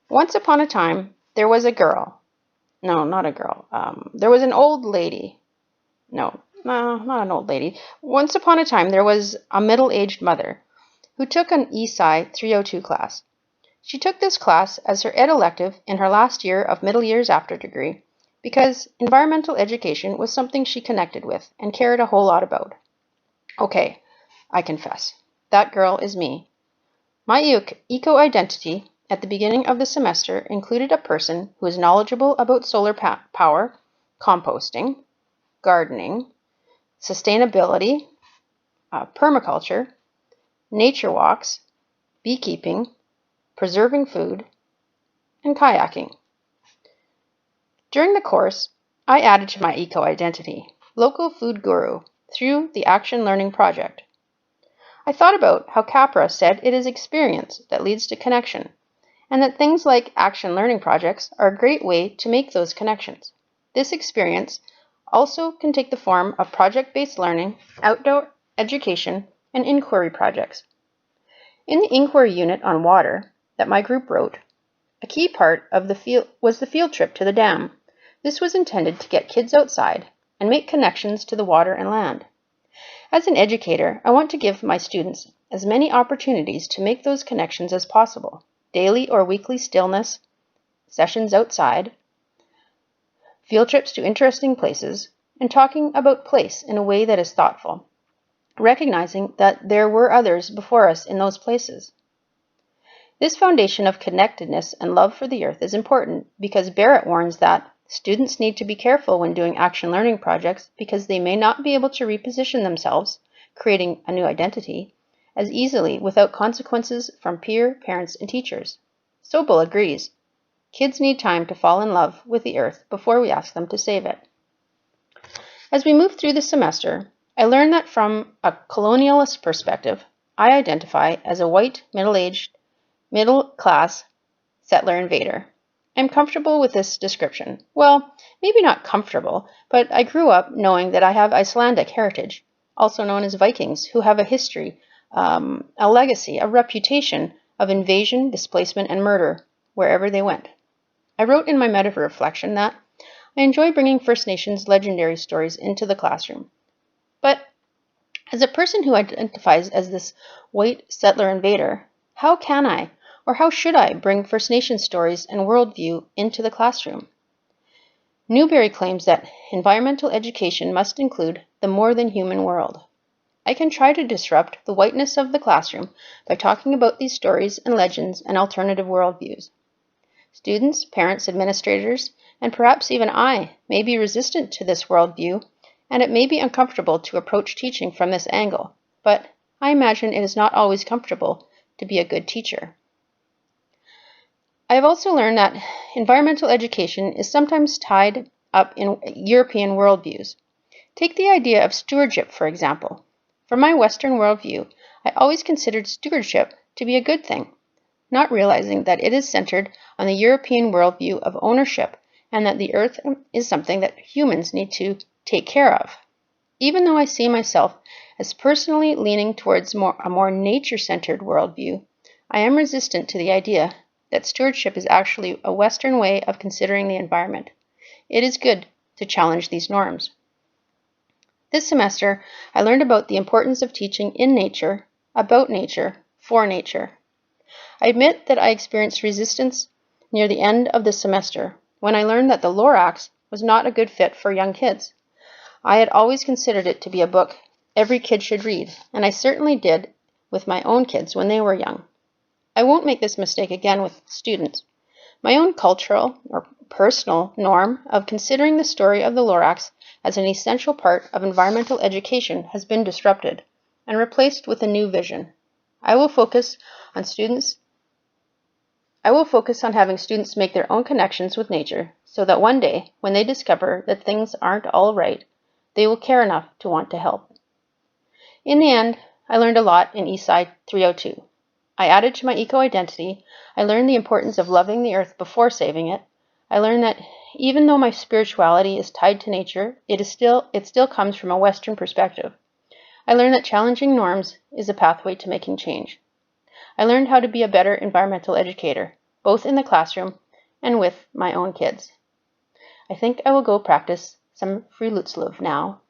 Once upon a time, there was a girl. No, not a girl. There was an old lady. No, not an old lady. Once upon a time, there was a middle-aged mother who took an ESCI 302 class. She took this class as her ed elective in her last year of middle years after degree because environmental education was something she connected with and cared a whole lot about. Okay, I confess, that girl is me. My eco-identity at the beginning of the semester included a person who is knowledgeable about solar power, composting, gardening, sustainability, permaculture, nature walks, beekeeping, preserving food, and kayaking. During the course, I added to my eco-identity, local food guru, through the Action Learning Project. I thought about how Capra said it is experience that leads to connection, and that things like Action Learning Projects are a great way to make those connections. This experience also can take the form of project-based learning, outdoor education, and inquiry projects. In the inquiry unit on water that my group wrote, a key part of the field trip to the dam. This was intended to get kids outside and make connections to the water and land. As an educator, I want to give my students as many opportunities to make those connections as possible. Daily or weekly stillness, sessions outside, field trips to interesting places, and talking about place in a way that is thoughtful, recognizing that there were others before us in those places. This foundation of connectedness and love for the earth is important because Barrett warns that students need to be careful when doing action learning projects because they may not be able to reposition themselves, creating a new identity, as easily without consequences from peer, parents, and teachers. Sobel agrees. Kids need time to fall in love with the earth before we ask them to save it. As we move through the semester, I learned that from a colonialist perspective, I identify as a white, middle-class settler invader. I'm comfortable with this description. Well, maybe not comfortable, but I grew up knowing that I have Icelandic heritage, also known as Vikings, who have a history, a legacy, a reputation of invasion, displacement, and murder wherever they went. I wrote in my meta-reflection that I enjoy bringing First Nations legendary stories into the classroom. But as a person who identifies as this white settler invader, how can I, or how should I, bring First Nations stories and worldview into the classroom? Newberry claims that environmental education must include the more than human world. I can try to disrupt the whiteness of the classroom by talking about these stories and legends and alternative worldviews. Students, parents, administrators, and perhaps even I may be resistant to this worldview, and it may be uncomfortable to approach teaching from this angle, but I imagine it is not always comfortable to be a good teacher. I have also learned that environmental education is sometimes tied up in European worldviews. Take the idea of stewardship, for example. From my Western worldview, I always considered stewardship to be a good thing, not realizing that it is centered on the European worldview of ownership and that the earth is something that humans need to take care of. Even though I see myself as personally leaning towards a more nature-centered worldview, I am resistant to the idea that stewardship is actually a Western way of considering the environment. It is good to challenge these norms. This semester, I learned about the importance of teaching in nature, about nature, for nature. I admit that I experienced resistance near the end of the semester when I learned that the Lorax was not a good fit for young kids. I had always considered it to be a book every kid should read, and I certainly did with my own kids when they were young. I won't make this mistake again with students. My own cultural or personal norm of considering the story of the Lorax as an essential part of environmental education has been disrupted and replaced with a new vision. I will focus on having students make their own connections with nature so that one day, when they discover that things aren't all right, they will care enough to want to help. In the end, I learned a lot in ESCI 302. I added to my eco-identity. I learned the importance of loving the earth before saving it. I learned that even though my spirituality is tied to nature, it still comes from a Western perspective. I learned that challenging norms is a pathway to making change. I learned how to be a better environmental educator both in the classroom and with my own kids. I think I will go practice some Frilutzlov now.